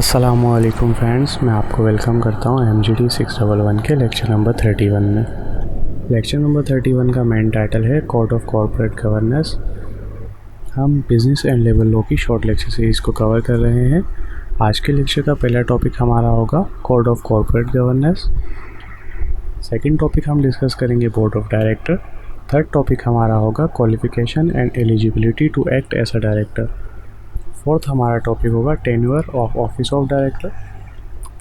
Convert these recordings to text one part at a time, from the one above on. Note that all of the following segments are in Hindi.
अस्सलामुअलैकुम फ्रेंड्स, मैं आपको वेलकम करता हूँ MGD 611 के लेक्चर नंबर 31 में। लेक्चर नंबर 31 का मेन टाइटल है कोड ऑफ कॉर्पोरेट गवर्नेंस। हम बिज़नेस एंड लेबर लॉ की शॉर्ट लेक्चर सीरीज़ को कवर कर रहे हैं। आज के लेक्चर का पहला टॉपिक हमारा होगा code of corporate governance. Second topic हम डिस्कस करेंगे board of director. Third topic हमारा होगा qualification and eligibility to act as a director. Fourth हमारा टॉपिक होगा tenure of office of director.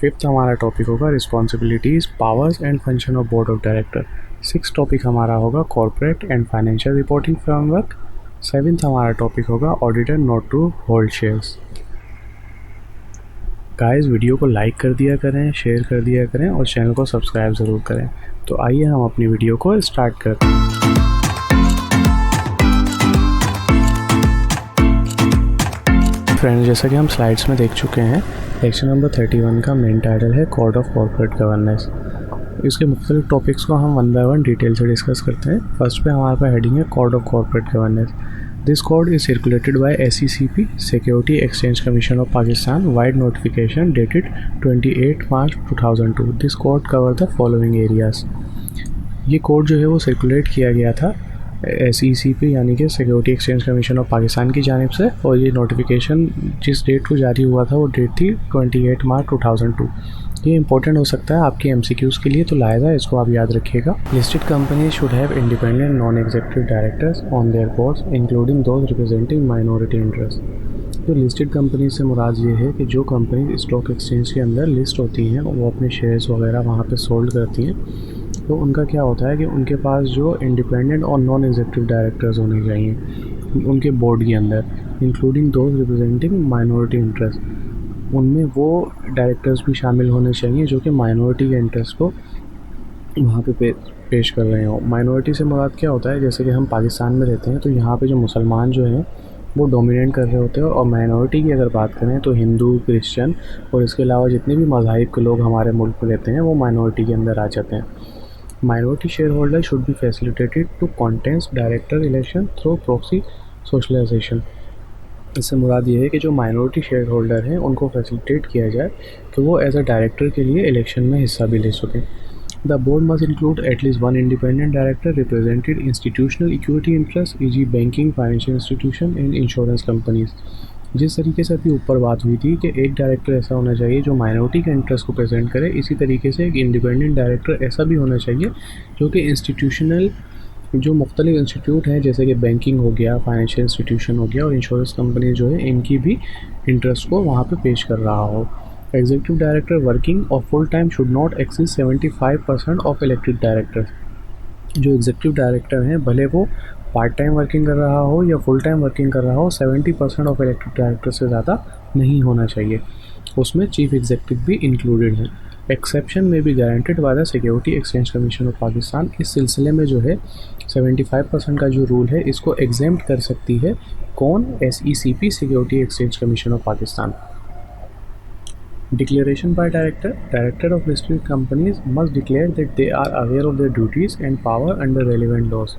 Fifth हमारा टॉपिक होगा responsibilities, powers and function of board of director. Six topic हमारा होगा corporate and financial reporting framework. Seventh हमारा टॉपिक होगा auditor not to hold shares. Guys, video को लाइक कर दिया करें, शेयर कर दिया करें और चैनल को सब्सक्राइब ज़रूर करें। तो आइए हम अपनी वीडियो को स्टार्ट करते हैं। फ्रेंड्स, जैसा कि हम स्लाइड्स में देख चुके हैं, लेक्चर नंबर 31 का मेन टाइटल है कोड ऑफ कॉर्पोरेट गवर्नेंस। इसके मुख्तलिफ टॉपिक्स को हम वन बाय वन डिटेल से डिस्कस करते हैं। फर्स्ट पे हमारे पास हेडिंग है code of corporate governance. This code is circulated by SECP, security exchange commission of Pakistan, vide notification dated 28 March 2002। This code cover the following areas. ये कोड जो है वो सर्कुलेट किया गया था SECP यानी कि security exchange commission of Pakistan की जानिब से, और ये नोटिफिकेशन जिस डेट को जारी हुआ था वो डेट थी 28 मार्च 2002। ये इंपॉर्टेंट हो सकता है आपकी MCQs के लिए, तो लायदा इसको आप याद रखिएगा। Listed company should have independent non executive directors on their boards including those representing minority interest. जो लिस्टेड कंपनी से मुराद ये है कि जो कंपनी स्टॉक एक्सचेंज के अंदर लिस्ट होती हैं वो अपने शेयर्स वगैरह वहाँ पे सोल्ड करती हैं, तो उनका क्या होता है कि उनके पास जो इंडिपेंडेंट और नॉन एग्जीक्यूटिव डायरेक्टर्स होने चाहिए उनके बोर्ड के अंदर, including those representing minority interest. उनमें वो डायरेक्टर्स भी शामिल होने चाहिए जो कि माइनॉरिटी के इंटरेस्ट को वहाँ पे पेश कर रहे हो। माइनॉरिटी से मुराद क्या होता है, जैसे कि हम पाकिस्तान में रहते हैं तो यहाँ पे जो मुसलमान जो हैं वो डोमिनेट कर रहे होते हैं, और माइनॉरिटी की अगर बात करें तो हिंदू, क्रिश्चियन और इसके अलावा जितने भी मज़ाहिब के लोग हमारे मुल्क में रहते हैं वो माइनॉरिटी के अंदर आ जाते हैं। Minority shareholder should be facilitated to contest director election through proxy socialization। इससे मुराद ये है कि जो माइनॉरिटी शेयर होल्डर हैं उनको फैसिलिटेट किया जाए कि वो एज अ डायरेक्टर के लिए इलेक्शन में हिस्सा भी ले सकें। The board must include at least one independent director represented institutional equity interest e.g. Banking, financial institution and insurance companies. जिस तरीके से अभी ऊपर बात हुई थी कि एक डायरेक्टर ऐसा होना चाहिए जो माइनॉरिटी के इंटरेस्ट को प्रेजेंट करे, इसी तरीके से एक इंडिपेंडेंट डायरेक्टर ऐसा भी होना चाहिए जो कि इंस्टीट्यूशनल जो मुख्तलिफ इंस्टीट्यूट हैं जैसे कि बैंकिंग हो गया, फाइनेंशियल इंस्टीट्यूशन हो गया और इंश्योरेंस कंपनी जो है इनकी भी इंटरेस्ट को वहाँ पे पेश कर रहा हो। एग्जीक्यूटिव डायरेक्टर वर्किंग और full time should not exceed 75% of elected directors. जो एग्जीक्यूटिव डायरेक्टर हैं भले वो पार्ट टाइम वर्किंग कर रहा हो या फुल टाइम वर्किंग कर रहा हो, 70% ऑफ इलेक्टेड डायरेक्टर से ज़्यादा नहीं होना चाहिए। उसमें चीफ एग्जीक्यूटिव भी इंक्लूडेड हैं। एक्सेप्शन में भी guaranteed by the security exchange commission of Pakistan. इस सिलसिले में जो है 75% का जो रूल है इसको एग्जेम्प्ट कर सकती है कौन? SECP, security exchange commission of Pakistan. Declaration by director. Director of listed companies must declare that they are aware of their duties and power under relevant laws।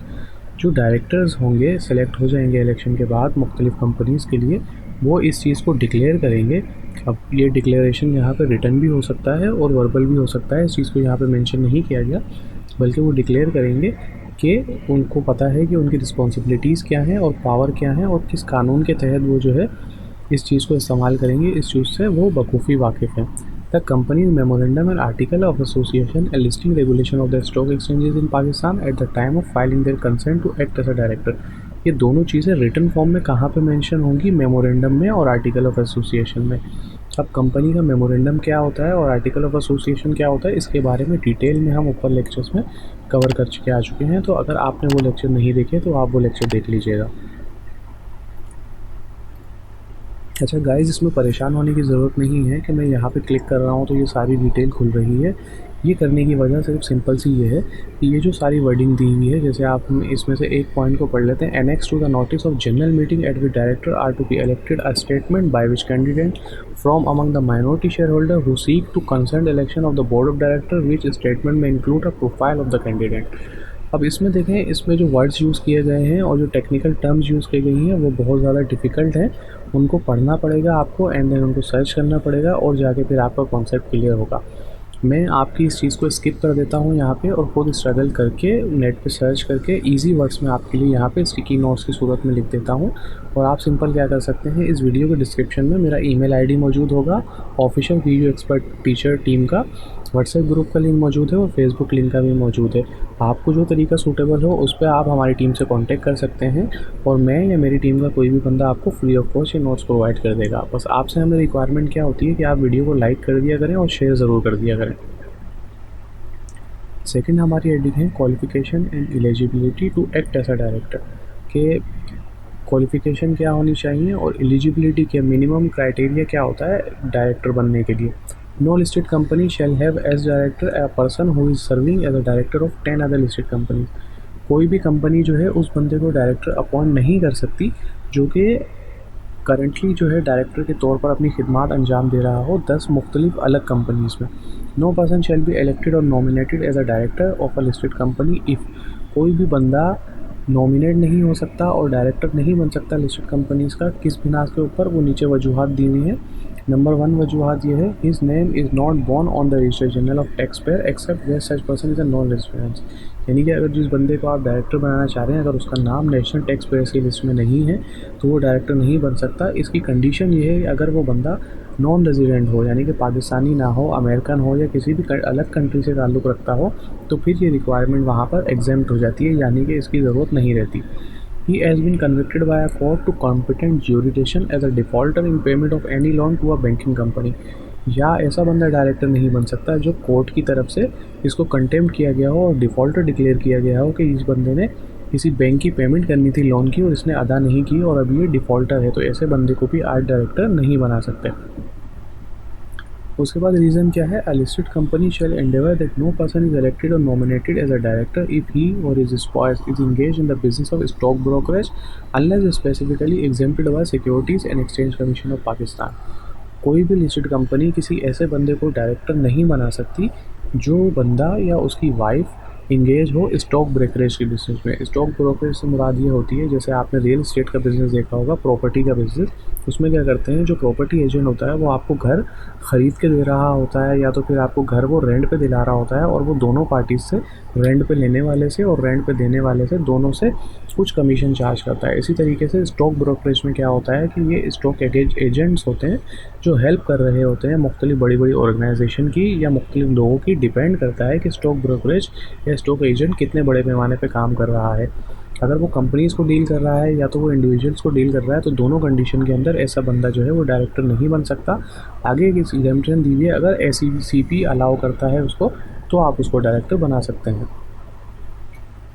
जो डायरेक्टर्स होंगे, सेलेक्ट हो जाएंगे इलेक्शन के बाद मुख्तलिफ कंपनीज़ के लिए, वो इस चीज़ को डिक्लेयर करेंगे। अब ये डिक्लेरेशन यहाँ पे रिटन भी हो सकता है और वर्बल भी हो सकता है, इस चीज़ को यहाँ पे मेंशन नहीं किया गया, बल्कि वो डिक्लेयर करेंगे कि उनको पता है कि उनकी रिस्पॉन्सिबिलिटीज़ क्या हैं और पावर क्या हैं और किस कानून के तहत वो जो है इस चीज़ को इस्तेमाल करेंगे, इस चीज़ से वो बखूफ़ी वाकिफ़ हैं। The companies memorandum and article of association and listing regulation of the stock exchanges in Pakistan at the time of filing their consent to act as a director. ये दोनों चीज़ें रिटन फॉर्म में कहाँ पे मेंशन होंगी? मेमोरेंडम में और आर्टिकल ऑफ एसोसिएशन में। अब कंपनी का मेमोरेंडम क्या होता है और आर्टिकल ऑफ एसोसिएशन क्या होता है, इसके बारे में डिटेल में हम ऊपर लेक्चर्स में कवर कर आ चुके हैं, तो अगर आपने वो लेक्चर नहीं देखे तो आप वो लेक्चर देख लीजिएगा। अच्छा गाइस, इसमें परेशान होने की ज़रूरत नहीं है कि मैं यहाँ पे क्लिक कर रहा हूँ तो ये सारी डिटेल खुल रही है। ये करने की वजह सिर्फ सिंपल सी ये है कि ये जो सारी वर्डिंग दी हुई है, जैसे आप इसमें से एक पॉइंट को पढ़ लेते हैं। Annex to the notice of general meeting at which director are to be elected a statement by which candidate from among the minority share holder who seek to concern election of the board of director which statement में include a profile of the candidate. अब इसमें देखें, इसमें जो वर्ड्स यूज़ किए गए हैं और जो टेक्निकल टर्म्स यूज़ की गई हैं वो बहुत ज़्यादा डिफ़िकल्ट हैं उनको पढ़ना पड़ेगा आपको एंड देन उनको सर्च करना पड़ेगा और जाके फिर आपका कॉन्सेप्ट क्लियर होगा। मैं आपकी इस चीज़ को स्किप कर देता हूँ यहाँ पे और खुद स्ट्रगल करके नेट पे सर्च करके इजी वर्ड्स में आपके लिए यहाँ पे स्टिकी नोट्स की सूरत में लिख देता हूँ। और आप सिंपल क्या कर सकते हैं, इस वीडियो के डिस्क्रिप्शन में मेरा ईमेल आईडी मौजूद होगा, official video expert teacher team का व्हाट्सएप ग्रुप का लिंक मौजूद है और फेसबुक लिंक का भी मौजूद है। आपको जो तरीका सूटेबल हो उस पर आप हमारी टीम से कांटेक्ट कर सकते हैं और मैं या मेरी टीम का कोई भी बंदा आपको फ्री ऑफ कॉस्ट ये नोट्स प्रोवाइड कर देगा। बस आपसे हमें रिक्वायरमेंट क्या होती है कि आप वीडियो को लाइक कर दिया करें और शेयर ज़रूर कर दिया करें। सेकंड हमारी हेडिंग है qualification and eligibility to act as a director, के क्वालिफिकेशन क्या होनी चाहिए और एलिजिबिलिटी के मिनिमम क्राइटेरिया क्या होता है डायरेक्टर बनने के लिए। No listed company shall have as director a person who is serving as a director of 10 other listed company. कोई भी कंपनी जो है उस बंदे को डायरेक्टर अपॉइंट नहीं कर सकती जो कि करंटली जो है डायरेक्टर के तौर पर अपनी खिदमात अंजाम दे रहा हो 10 मुख्तलिफ अलग कंपनीज़ में। No person shall be elected और nominated as a director of a listed company if, कोई भी बंदा नॉमिनेट नहीं हो सकता और डायरेक्टर नहीं बन सकता लिस्टेड कंपनीज़ का। किस बिना के ऊपर, वो नीचे वजूहात दी हुई हैं। नंबर 1 वजूहात ये है, his name is not borne on the register general of tax payer except where such person is a non residence. यानी कि अगर जिस बंदे को आप डायरेक्टर बनाना चाह रहे हैं अगर उसका नाम नेशनल टैक्स पेयर्स की लिस्ट में नहीं है तो वो डायरेक्टर नहीं बन सकता। इसकी कंडीशन ये है कि अगर वो बंदा नॉन रेजिडेंट हो यानी कि पाकिस्तानी ना हो, अमेरिकन हो या किसी भी अलग कंट्री से ताल्लुक़ रखता हो तो फिर ये रिक्वायरमेंट वहाँ पर एग्जेम्प्ट हो जाती है, यानी कि इसकी ज़रूरत नहीं रहती। He has been convicted by a court to competent jurisdiction as a defaulter in payment of any loan to a banking company। या ऐसा बंदा डायरेक्टर नहीं बन सकता जो कोर्ट की तरफ से इसको कंटेम्प्ट किया गया हो और डिफ़ॉल्टर डिक्लेयर किया गया हो कि इस बंदे ने किसी बैंक की पेमेंट करनी थी लोन की और इसने अदा नहीं की और अभी ये डिफ़ॉल्टर है, तो ऐसे बंदे को भी आज डायरेक्टर नहीं बना सकते। उसके बाद रीज़न क्या है, a listed company shall endeavour that no person is elected और nominated as a director if he और his spouse is engage in the business of stock brokerage unless specifically exempted by securities and exchange commission of Pakistan. कोई भी लिस्टेड कंपनी किसी ऐसे बंदे को डायरेक्टर नहीं बना सकती जो बंदा या उसकी वाइफ इंगेज हो स्टॉक ब्रोकरेज के बिजनेस में। स्टॉक ब्रोकरेज से मुराद ये होती है, जैसे आपने रियल एस्टेट का बिज़नेस देखा होगा, प्रॉपर्टी का बिज़नेस, उसमें क्या करते हैं जो प्रॉपर्टी एजेंट होता है वो आपको घर ख़रीद के दे रहा होता है या तो फिर आपको घर वो रेंट पे दिला रहा होता है और वो दोनों पार्टीज से, रेंट पे लेने वाले से और रेंट पे देने वाले से, दोनों से कुछ कमीशन चार्ज करता है। इसी तरीके से स्टॉक ब्रोकरेज में क्या होता है कि ये स्टॉक एजेंट्स होते हैं जो हेल्प कर रहे होते हैं मुख्तलिफ बड़ी बड़ी ऑर्गेनाइजेशन की या मुख्तलिफ लोगों की। डिपेंड करता है कि स्टॉक ब्रोकरेज या स्टॉक एजेंट कितने बड़े पैमाने पे काम कर रहा है। अगर वो कंपनीज़ को डील कर रहा है या तो वो इंडिविजुअल्स को डील कर रहा है तो दोनों कंडीशन के अंदर ऐसा बंदा जो है वो डायरेक्टर नहीं बन सकता। आगे एक एग्जाम्पशन दी हुई है, अगर SECP अलाउ करता है उसको तो आप उसको डायरेक्टर बना सकते हैं।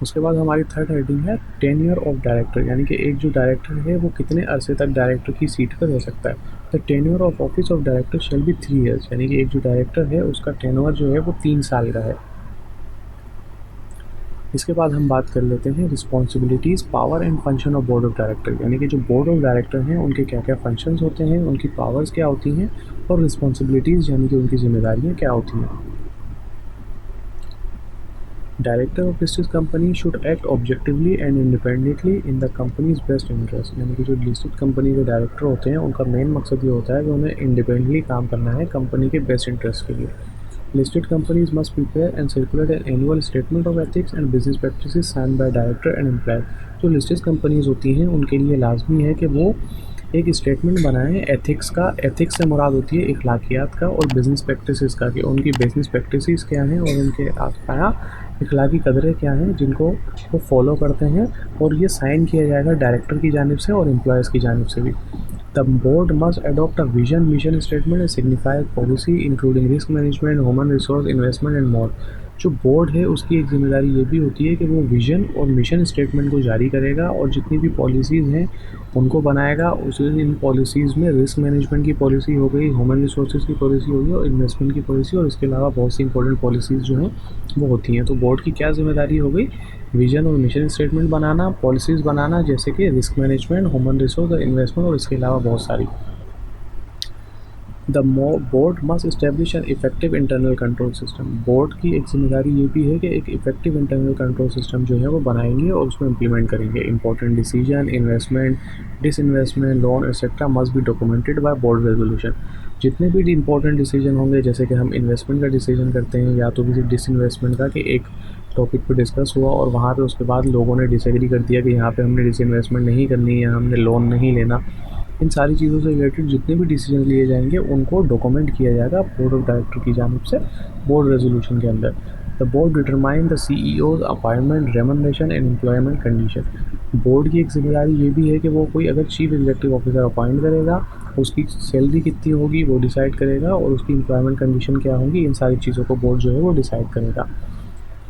उसके बाद हमारी थर्ड हेडिंग है टेन्योर ऑफ डायरेक्टर, यानी कि एक जो डायरेक्टर है वो कितने अरसे तक डायरेक्टर की सीट पर रह सकता है। The tenure of office of director shall be 3 years, यानी कि एक जो डायरेक्टर है उसका टेन्योर जो है वो 3 साल का है। इसके बाद हम बात कर लेते हैं responsibilities, power and function of board of director, यानी कि जो बोर्ड ऑफ डायरेक्टर हैं उनके क्या क्या फंक्शंस होते हैं, उनकी पावर्स क्या होती हैं और रिस्पॉन्सिबिलिटीज़ यानी कि उनकी जिम्मेदारियाँ क्या होती हैं। Director of listed company should act objectively and independently in the companies best interest, यानी कि जो लिस्टेड कंपनी के डायरेक्टर होते हैं उनका मेन मकसद ये होता है कि उन्हें इंडिपेंडेंटली काम करना है कंपनी के बेस्ट इंटरेस्ट के लिए। Listed companies must prepare and circulate an annual statement of ethics and business practices signed by director and employer। जो लिस्टेड कंपनीज होती हैं उनके लिए लाजमी है कि वो एक स्टेटमेंट बनाएं एथिक्स का। एथिक्स से मुराद होती है इखलाकियात का और बिज़नेस प्रैक्टिसेस का, कि उनकी बिज़नेस प्रैक्टिसेस क्या हैं और उनके आया इखलाकी कदरें क्या हैं जिनको वो फॉलो करते हैं, और ये साइन किया जाएगा डायरेक्टर की जानिब से और एम्प्लॉयज़ की जानिब से भी। The board must adopt a vision, mission statement and signified policy including risk management, human resource, investment and more। जो बोर्ड है उसकी एक जिम्मेदारी ये भी होती है कि वो विज़न और मिशन स्टेटमेंट को जारी करेगा और जितनी भी पॉलिसीज़ हैं उनको बनाएगा। उस इन पॉलिसीज़ में रिस्क मैनेजमेंट की पॉलिसी हो गई, ह्यूमन रिसोर्सेज की पॉलिसी हो गई और इन्वेस्टमेंट की पॉलिसी, और इसके अलावा बहुत सी इंपॉर्टेंट पॉलिसीज़ जो हैं वो होती हैं। तो बोर्ड की क्या जिम्मेदारी हो गई, विजन और मिशन स्टेटमेंट बनाना, पॉलिसीज़ बनाना जैसे कि रिस्क मैनेजमेंट, ह्यूमन रिसोर्स और इन्वेस्टमेंट, और इसके अलावा बहुत सारी। The board must establish an effective internal control system. Board की एक जिम्मेदारी ये भी है कि एक इफेक्टिव इंटरनल कंट्रोल सिस्टम जो है वो बनाएंगे और उसको इम्प्लीमेंट करेंगे। Important decision, investment, disinvestment, loan etcetera must be documented by board resolution. जितने भी इंपॉर्टेंट डिसीजन होंगे, जैसे कि हम इन्वेस्टमेंट का डिसीजन करते हैं या तो किसी डिसइन्वेस्टमेंट का, कि एक टॉपिक पे डिस्कस हुआ और वहाँ पे उसके बाद लोगों ने डिसएग्री कर दिया कि यहाँ पे हमने डिसइन्वेस्टमेंट नहीं करनी है, हमने लोन नहीं लेना। इन सारी चीज़ों से रिलेटेड जितने भी डिसीजन लिए जाएंगे उनको डॉक्यूमेंट किया जाएगा बोर्ड ऑफ डायरेक्टर की जानिब से बोर्ड रेजोल्यूशन के अंदर। The board determine the CEO's appointment, remuneration and employment condition. Board की एक जिम्मेदारी ये भी है कि वो कोई अगर चीफ एग्जीक्यूटिव ऑफिसर अपॉइंट करेगा, उसकी सैलरी कितनी होगी वो डिसाइड करेगा और उसकी एम्प्लॉयमेंट कंडीशन क्या होंगी, इन सारी चीज़ों को बोर्ड जो है वो डिसाइड करेगा।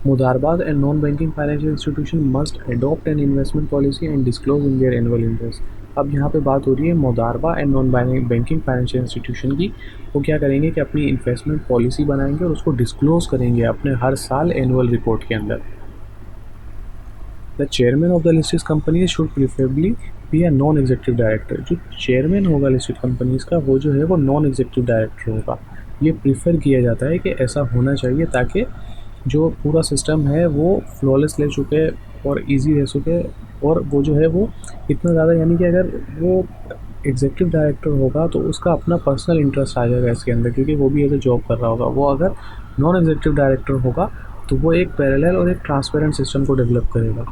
मुदारबात and non banking financial institution must adopt an investment policy and disclose in their annual interest. अब यहाँ पे बात हो रही है मुदारबा and non banking financial institution की। वो क्या करेंगे कि अपनी इन्वेस्टमेंट पॉलिसी बनाएंगे और उसको डिस्क्लोज करेंगे अपने हर साल एनुअल रिपोर्ट के अंदर। The chairman of the listed company should preferably be a non executive director. जो चेयरमैन होगा लिस्टेड कंपनीज का वो जो है वो नॉन एग्जीक्यूटिव डायरेक्टर होगा। ये प्रीफर किया जाता है कि ऐसा होना चाहिए ताकि जो पूरा सिस्टम है वो फ्लॉलेस ले चुके और इजी रह सके। और वो जो है वो इतना ज़्यादा, यानी कि अगर वो एग्जीक्यूटिव डायरेक्टर होगा तो उसका अपना पर्सनल इंटरेस्ट आ जाएगा इसके अंदर, क्योंकि वो भी एज ए जॉब कर रहा होगा। वो अगर नॉन एग्जीक्यूटिव डायरेक्टर होगा तो वो एक पैरेलल और एक ट्रांसपेरेंट सिस्टम को डेवलप करेगा।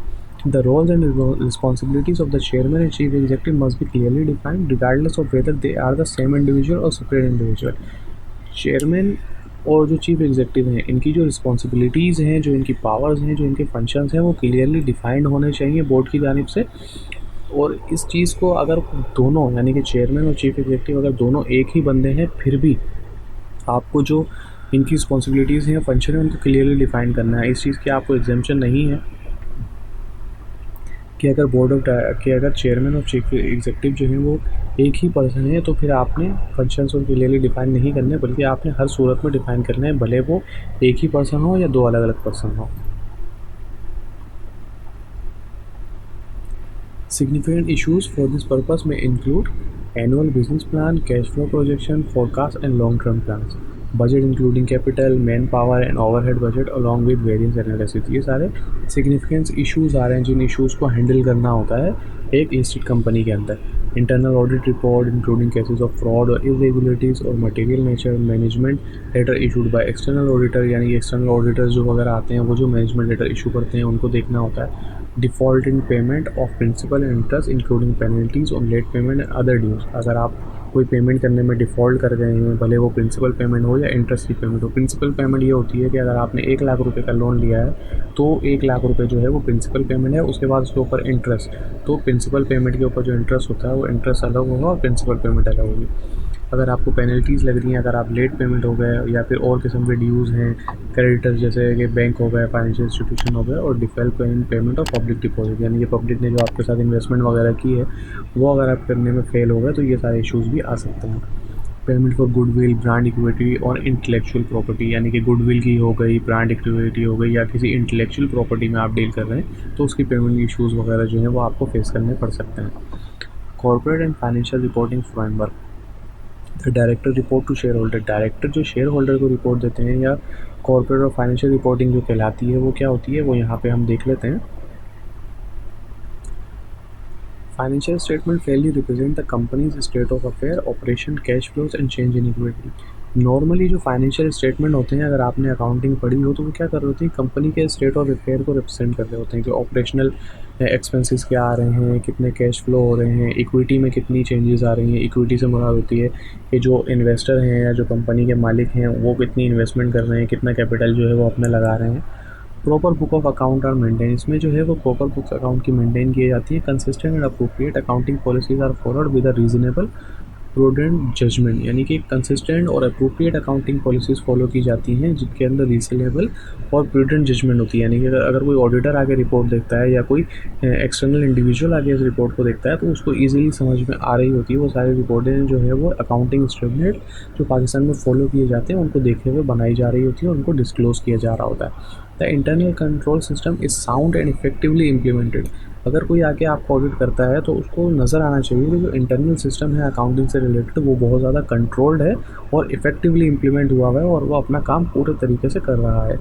The roles and responsibilities of the chairman and chief executive must be clearly defined regardless of whether they are the same individual और सेपरेट इंडिविजुअल। चेयरमैन और जो चीफ एग्जीक्यूटिव हैं, इनकी जो रिस्पॉन्सिबिलिटीज़ हैं, जो इनकी पावर्स हैं, जो इनके फंक्शंस हैं, वो क्लियरली डिफाइंड होने चाहिए बोर्ड की जानिब से। और इस चीज़ को अगर दोनों, यानी कि चेयरमैन और चीफ एग्जीक्यूटिव अगर दोनों एक ही बंदे हैं, फिर भी आपको जो इनकी रिस्पॉन्सिबिलिटीज़ हैं, फंक्शन है, उनको क्लियरली डिफाइन करना है। इस चीज़ की आपको एग्जेम्पशन नहीं है कि अगर अगर चेयरमैन और चीफ एग्जीक्यूटिव जो हैं वो एक ही पर्सन है तो फिर आपने फंक्शंस को क्लियरली डिफाइन नहीं करने, बल्कि आपने हर सूरत में डिफाइन करना है, भले वो एक ही पर्सन हो या दो अलग अलग पर्सन हो। Significant issues for this purpose may include annual business plan, cash flow projection, forecast and long-term plans, budget including capital, manpower and overhead budget along with variance analysis। ये सारे significant issues आ रहे हैं जिन issues को handle करना होता है एक listed company के अंदर। Internal audit report including cases of fraud or irregularities or material nature, management letter issued by external auditor, यानी external auditors जो वगैरह आते हैं वो जो management letter issue करते हैं उनको देखना होता है। Default in payment of principal and interest including penalties on late payment and other dues. अगर आप कोई पेमेंट करने में डिफ़ॉल्ट कर गए हैं, भले वो प्रिंसिपल पेमेंट हो या इंटरेस्ट की पेमेंट हो। प्रिंसिपल पेमेंट ये होती है कि अगर आपने 1 लाख रुपए का लोन लिया है तो 1 लाख रुपए जो है वो प्रिंसिपल पेमेंट है, उसके बाद उसके ऊपर इंटरेस्ट। तो प्रिंसिपल पेमेंट के ऊपर जो इंटरेस्ट होता है वो इंटरेस्ट अलग होगा और प्रिंसिपल पेमेंट अलग होगी। अगर आपको पेनल्टीज़ लग रही हैं, अगर आप लेट पेमेंट हो गए या फिर और किस्म के ड्यूज़ हैं, क्रेडिटर्स जैसे कि बैंक हो गए, फाइनेंशियल इंस्टीट्यूशन हो गए, और डिफेल्ट पेमेंट ऑफ पब्लिक डिपॉजिट, यानी कि पब्लिक ने जो आपके साथ इन्वेस्टमेंट वगैरह की है वो अगर आप करने में फेल हो गए तो ये सारे इश्यूज़ भी आ सकते हैं। Payment for goodwill, brand equity और इंटेलेक्चुअल प्रॉपर्टी, यानी कि गुडविल की हो गई, ब्रांड इक्विटी हो गई, या किसी इंटेलेक्चुअल प्रॉपर्टी में आप डील कर रहे हैं तो उसकी पेमेंट इश्यूज़ वगैरह जो है वो आपको फेस करने पड़ सकते हैं। Corporate and financial reporting framework. The director report to share holder. Director जो शेयर होल्डर को रिपोर्ट देते हैं या कॉर्पोरेट और फाइनेंशियल रिपोर्टिंग जो कहलाती है वो क्या होती है, वो यहाँ पे हम देख लेते हैं। Financial statement Fairlie represent the companies state of affair, operation, cash flows and change in equity. Normally जो फाइनेंशियल स्टेटमेंट होते हैं, अगर आपने अकाउंटिंग पढ़ी हो तो वो क्या कर रहे होते हैं, कंपनी के स्टेट ऑफ अफेयर को रिप्रेजेंट कर रहे होते हैं कि ऑपरेशनल एक्सपेंसेस क्या आ रहे हैं, कितने कैश फ्लो हो रहे हैं, इक्विटी में कितनी चेंजेस आ रही हैं। इक्विटी से मुराद होती है कि जो इन्वेस्टर हैं या जो कंपनी के मालिक हैं वो कितनी इन्वेस्टमेंट कर रहे हैं, कितना कैपिटल जो है वो अपने लगा रहे हैं। प्रॉपर बुक ऑफ अकाउंट और मेंटेन, इसमें जो है वो प्रॉपर बुक्स अकाउंट की मेंटेन की जाती है। Consistent and appropriate accounting policies are followed with a reasonable prudent judgment, यानी कि कंसिस्टेंट और अप्रोप्रिएट अकाउंटिंग पॉलिसीज़ फॉलो की जाती हैं जिनके अंदर रीजनेबल और प्रूडेंट जजमेंट होती है। यानी कि अगर कोई ऑडिटर आगे रिपोर्ट देखता है या कोई एक्सटर्नल इंडिविजुअल आगे इस रिपोर्ट को देखता है तो उसको ईजिली समझ में आ रही होती है। वो सारी रिपोर्टें जो है वो अकाउंटिंग स्टैंडर्ड जो पाकिस्तान में फॉलो किए जाते हैं उनको देखते हुए बनाई जा रही होती है और उनको डिस्क्लोज़ किया जा रहा होता है। The internal control system is sound and effectively implemented. अगर कोई आके आपको ऑडिट करता है तो उसको नज़र आना चाहिए कि जो इंटरनल सिस्टम है अकाउंटिंग से रिलेटेड वो बहुत ज़्यादा कंट्रोल्ड है और इफेक्टिवली इम्प्लीमेंट हुआ हुआ है और वो अपना काम पूरे तरीके से कर रहा है।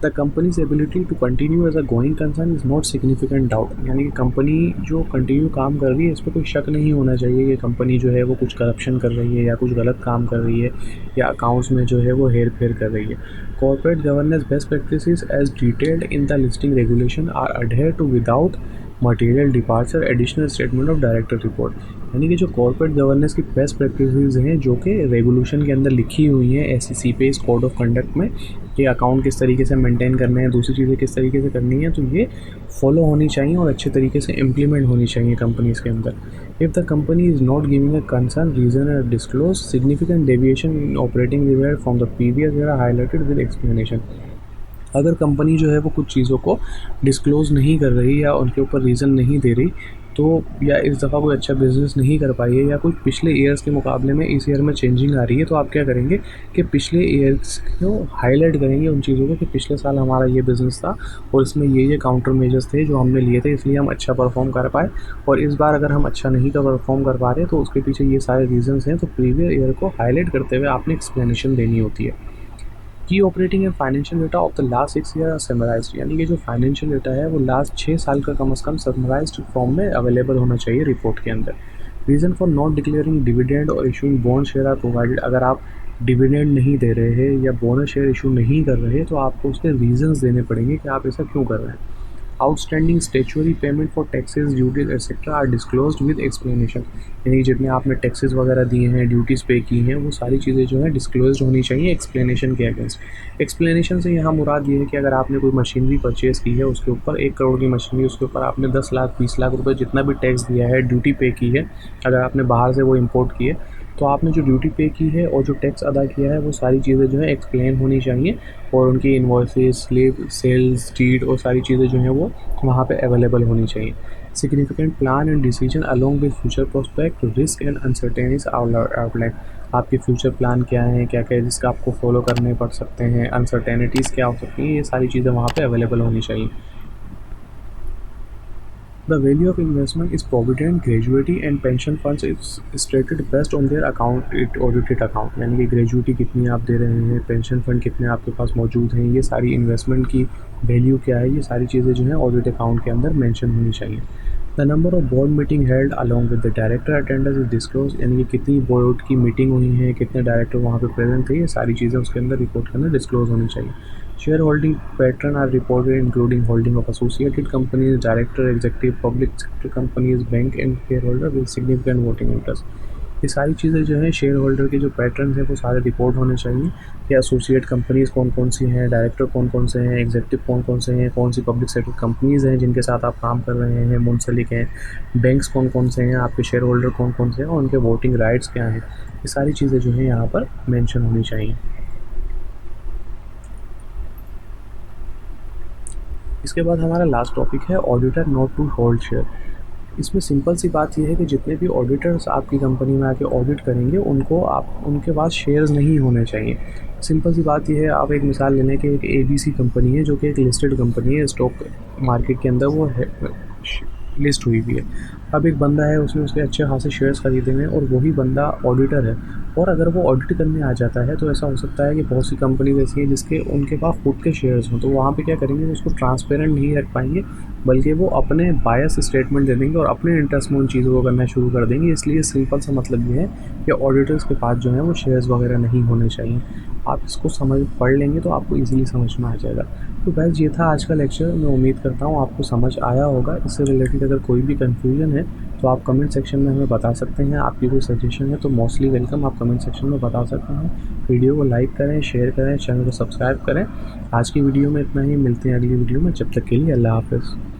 The companies ability to continue as a going concern is not significant doubt, यानी कि कंपनी जो कंटिन्यू काम कर रही है इस पर कोई शक नहीं होना चाहिए कि कंपनी जो है वो कुछ करप्शन कर रही है या कुछ गलत काम कर रही है या अकाउंट्स में जो है वो हेर फेर कर रही है। Corporate governance best practices as detailed in the listing regulation are adhere to without material departure additional statement of director report, यानी कि जो कॉर्पोरेट गवर्नेंस की बेस्ट प्रैक्टिसेस हैं जो कि रेगुलेशन के अंदर लिखी हुई हैं SEC पे इस कोड ऑफ कंडक्ट में कि अकाउंट किस तरीके से मेंटेन करने हैं, दूसरी चीज़ें किस तरीके से करनी है, तो ये फॉलो होनी चाहिए और अच्छे तरीके से इम्प्लीमेंट होनी चाहिए कंपनीज़ के अंदर। If the company is not giving a concern reason और disclose significant deviation in operating review from the previous year highlighted with explanation, अगर कंपनी जो है वो कुछ चीज़ों को डिस्क्लोज़ नहीं कर रही या उनके ऊपर रीज़न नहीं दे रही तो या इस दफ़ा कोई अच्छा बिज़नेस नहीं कर पाई है या कुछ पिछले ईयर्स के मुकाबले में इस ईयर में चेंजिंग आ रही है, तो आप क्या करेंगे कि पिछले ईयर्स को हाईलाइट करेंगे उन चीज़ों को कि पिछले साल हमारा ये बिज़नेस था और इसमें ये काउंटर मेजर्स थे जो हमने लिए थे, इसलिए हम अच्छा परफॉर्म कर पाए और इस बार अगर हम अच्छा नहीं परफॉर्म कर पा रहे तो उसके पीछे ये सारे रीज़न्स हैं। तो प्रीवियस ईयर को हाईलाइट करते हुए आपने एक्सप्लेनेशन देनी होती है। की operating and financial data of the last 6 year are summarized, यानी कि जो फाइनेंशियल डेटा है वो लास्ट 6 साल का कम से कम समराइज्ड फॉर्म में अवेलेबल होना चाहिए रिपोर्ट के अंदर। Reason for not declaring dividend और issuing bonus share are provided, अगर आप डिविडेंड नहीं दे रहे हैं या बोनस शेयर इशू नहीं कर रहे तो आपको उसके रीजंस देने पड़ेंगे कि आप ऐसा क्यों कर रहे हैं। Outstanding statutory payment for taxes duties etcetera are disclosed with explanation, यानी जितने आपने टैक्सेस वगैरह दिए हैं ड्यूटीज़ पे की हैं वो सारी चीज़ें जो है डिस्क्लोज्ड होनी चाहिए एक्सप्लेनेशन के अगेंस्ट। एक्सप्लेनेशन से यहाँ मुराद ये है कि अगर आपने कोई मशीनरी परचेज़ की है उसके ऊपर 1 करोड़ की मशीनरी, उसके ऊपर आपने 10 लाख 20 लाख रुपये जितना भी टैक्स दिया है ड्यूटी पे की है, अगर आपने बाहर से वो इम्पोर्ट की है तो आपने जो ड्यूटी पे की है और जो टैक्स अदा किया है वो सारी चीज़ें जो है एक्सप्लेन होनी चाहिए और उनकी इन्वॉइसेस, स्लिप, सेल्स डीड और सारी चीज़ें जो हैं वो वहाँ पे अवेलेबल होनी चाहिए। Significant plan and decision along with future prospect risk and uncertainties outline, आपके फ्यूचर प्लान क्या हैं, क्या क्या रिस्क आपको फॉलो करने पड़ सकते हैं, अनसर्टेनिटीज़ क्या हो सकती हैं, ये सारी चीज़ें वहाँ पे अवेलेबल होनी चाहिए। The value of investment is provident gratuity and pension funds is stated based on their account audited account, यानी कि ग्रेजुइटी कितनी आप दे रहे हैं, पेंशन फंड कितने आपके पास मौजूद हैं, ये सारी इन्वेस्टमेंट की वैल्यू क्या है, ये सारी चीज़ें जो हैं ऑडिट अकाउंट के अंदर मेंशन होनी चाहिए। The number of board meeting held along with the director attendance is disclose, यानी कि कितनी बोर्ड की मीटिंग हुई है, कितने डायरेक्टर वहाँ पे प्रेजेंट थे, ये सारी चीज़ें उसके अंदर रिपोर्ट के अंदर डिस्क्लोज होनी चाहिए। Share holding pattern are reported including holding of associated companies, director, executive, public sector companies, bank and share holder with significant voting interest, ये सारी चीज़ें जो हैं शेयर होल्डर के जो पैटर्न हैं वो सारे रिपोर्ट होने चाहिए कि एसोसिएट कंपनीज़ कौन कौन सी हैं, डायरेक्टर कौन कौन से हैं, एग्जीक्यूटिव कौन कौन से हैं, कौन सी पब्लिक सेक्टर कंपनीज़ हैं जिनके साथ आप काम कर रहे हैं, मुंसलिक हैं, बैंक्स कौन कौन से हैं, आपके शेयर होल्डर कौन कौन से हैं और उनके वोटिंग राइट्स क्या हैं, ये सारी चीज़ें जो हैं यहाँ पर मेंशन होनी चाहिए। इसके बाद हमारा लास्ट टॉपिक है auditor not to hold share. इसमें सिंपल सी बात यह है कि जितने भी ऑडिटर्स आपकी कंपनी में आके ऑडिट करेंगे उनको आप उनके पास शेयर्स नहीं होने चाहिए। सिंपल सी बात यह है, आप एक मिसाल ले लें कि एक ABC कंपनी है जो कि एक लिस्टेड कंपनी है, स्टॉक मार्केट के अंदर वो है लिस्ट हुई भी है। अब एक बंदा है उसने उसके अच्छे खासे शेयर्स खरीदे हुए हैं और वही बंदा ऑडिटर है और अगर वो ऑडिट करने आ जाता है तो ऐसा हो सकता है कि बहुत सी कंपनीज ऐसी हैं जिसके उनके पास खुद के शेयर्स हों, तो वहाँ पे क्या करेंगे, उसको ट्रांसपेरेंट नहीं रख पाएंगे बल्कि वो अपने बायस स्टेटमेंट दे देंगे और अपने इंटरेस्ट में उन चीज़ों को करना शुरू कर देंगे। इसलिए सिंपल सा मतलब ये है कि ऑडिटर्स के पास जो है वो शेयर्स वगैरह नहीं होने चाहिए। आप इसको पढ़ लेंगे तो आपको ईजिली समझ में आ जाएगा। तो गाइस ये था आज का लेक्चर, मैं उम्मीद करता हूँ आपको समझ आया होगा। इससे रिलेटेड अगर कोई भी कन्फ्यूजन है तो आप कमेंट सेक्शन में हमें बता सकते हैं, आपकी कोई सजेशन है तो मोस्टली वेलकम, आप कमेंट सेक्शन में बता सकते हैं। वीडियो को लाइक करें, शेयर करें, चैनल को सब्सक्राइब करें। आज की वीडियो में इतना ही, मिलते हैं अगली वीडियो में, जब तक के लिए अल्लाह हाफ़िज़।